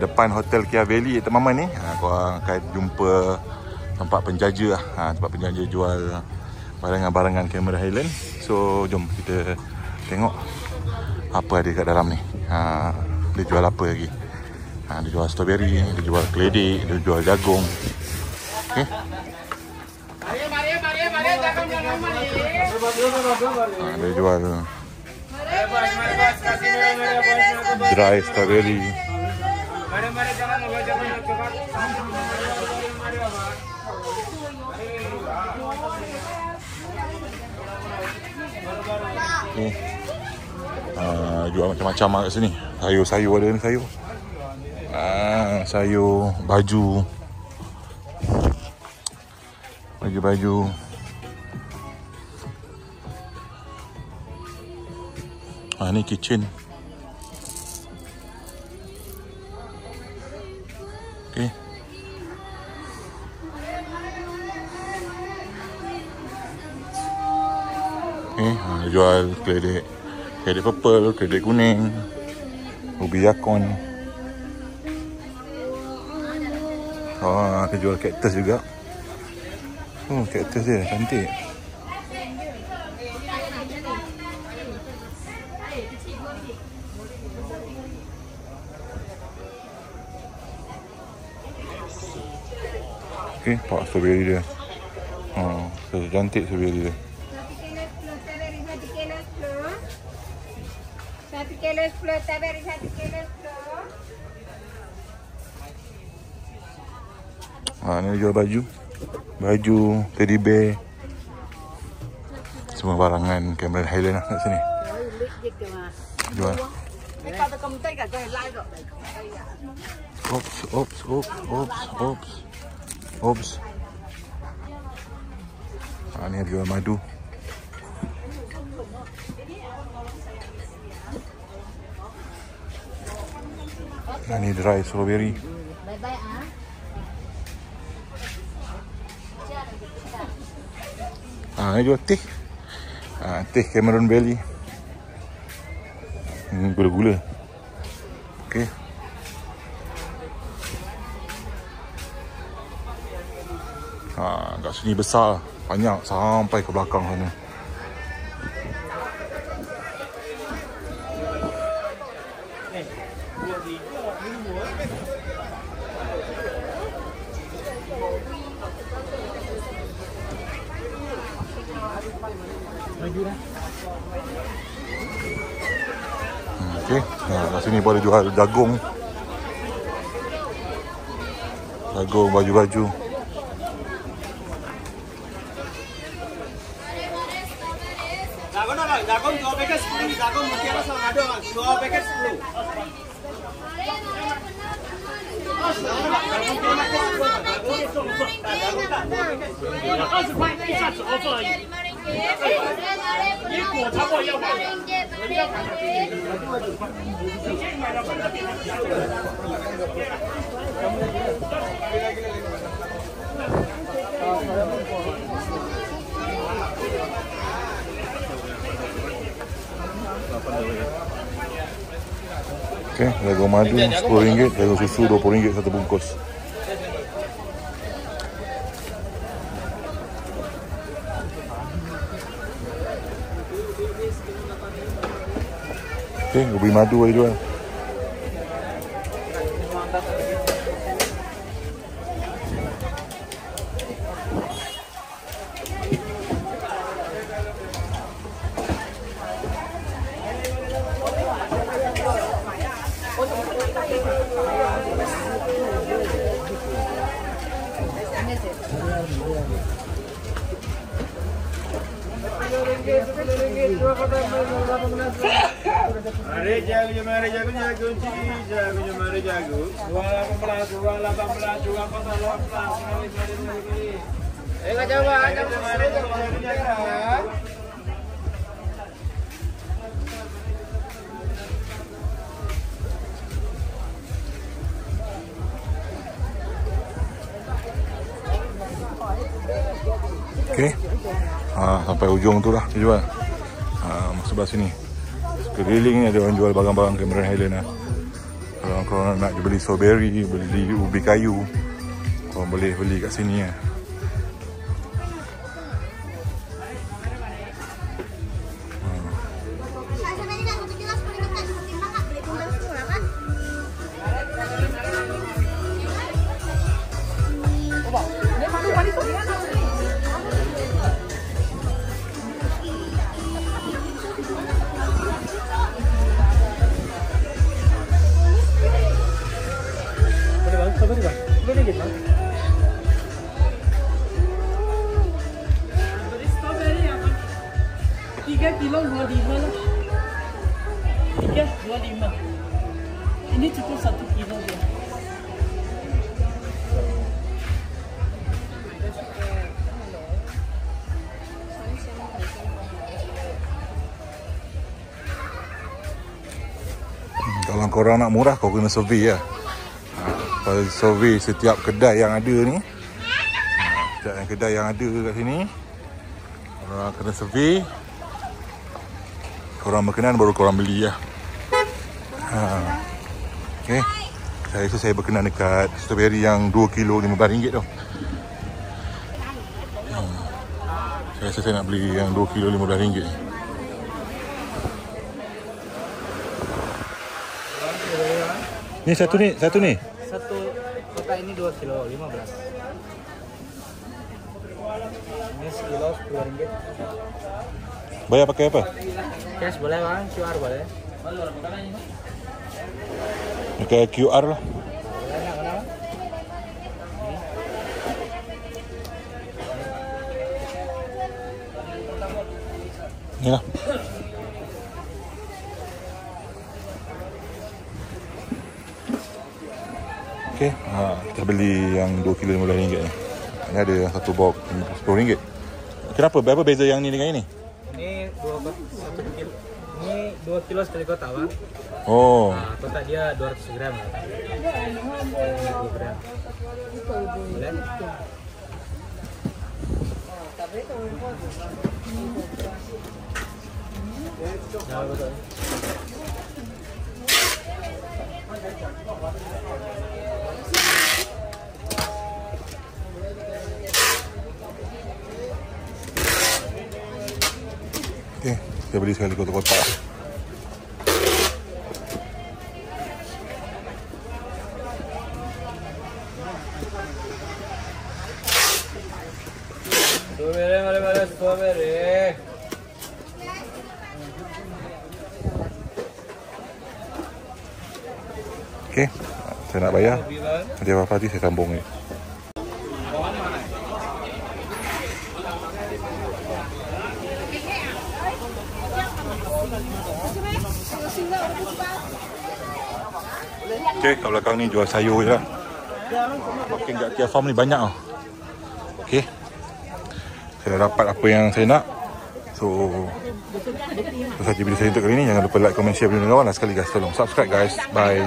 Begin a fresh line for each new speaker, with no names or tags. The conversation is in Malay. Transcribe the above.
depan Hotel Kia Valley teman-teman ni. Korang akan jumpa tempat penjaja lah. Tempat penjaja jual barangan-barangan Cameron Highland. So jom kita tengok apa ada kat dalam ni. Dia jual apa lagi. Dia jual strawberry, dia jual keledek, dia jual jagung. Okay. Dia jual dry strawberry. Okay. Jual macam-macam kat sini. Sayur-sayur ada ni, sayur. Sayur, baju. Baju-baju. Ni kitchen. Okay. Dia jual keledek purple, keledek kuning, ubi yakon. Dia jual kaktus juga. Kaktus dia cantik. Okay, pak strawberry dia. Cantik strawberry dia. 1 kilo 10 strawberry, 1 kilo 10. Ni jual baju. Baju, teddy bear. Semua barangan Cameron Highland lah kat sini. Jual. Oops. Ni ada jual madu. Ni dry strawberry. Ni jual teh. Teh Cameron Valley. Gula-gula. Okay. Kat sini besar, banyak sampai ke belakang sana. Okay. Kat sini boleh jual jagung. Jagung, baju-baju.
Jagung 2 paket 10, jagung mutiara sama ada 2 paket 10.
Okay, jagung madu RM10, jagung susu RM20 satu bungkus. Okay, ubi madu ada jual.
Mari jago, mari jago, jago, jago, mari jago. 218, 218, 218. Enggak coba, mari jago.
Okay. Sampai ujung tu lah dia jual. Sebelah sini. Sekeliling ni ada orang jual barang-barang Cameron Highland lah. Kalau Korang nak beli strawberry, beli ubi kayu, korang boleh beli kat sini ya.
Kilo 25 lah. 3, 25. Ini cukup 1 kilo dia.
Kalau korang nak murah, kau kena survey lah. Kalau survey setiap kedai yang ada ni, setiap kedai yang ada kat sini, korang kena survey. Korang berkenan baru korang beli lah. Okay. Saya rasa saya berkenan dekat strawberry yang 2 kilo RM15 tu. Saya rasa saya nak beli yang 2 kilo RM15 ni. Ni satu ni.
Satu kotak ini 2 kilo 15. Ini sekilo RM10.
Bayar pakai apa?
Cash boleh bang, QR boleh.
Pakai QR lah. Ni lah. Okay, kita beli yang 2 kilo RM15 ni. Ini ada satu box RM10. Kenapa? Berapa beza yang ni dengan ini?
Ini 1 kilo. Ini 2 kilo sekali kotak bang.
Oh.
Kotak dia 200 gram. 20 gram. Boleh? Nah, betul.
Okay, saya beli sekali kotak-kotak.
Strawberry.
Okay, saya nak bayar. Nanti apa-apa nanti saya sambung ni. Okay, kat belakang ni jual sayur je lah. Makin kat Kia Farm ni banyak tau. Okay, saya dah dapat apa yang saya nak. So, itu sahaja video saya untuk kali ni. Jangan lupa like, comment, share video ni kawan. Dan sekali guys, tolong subscribe guys. Bye.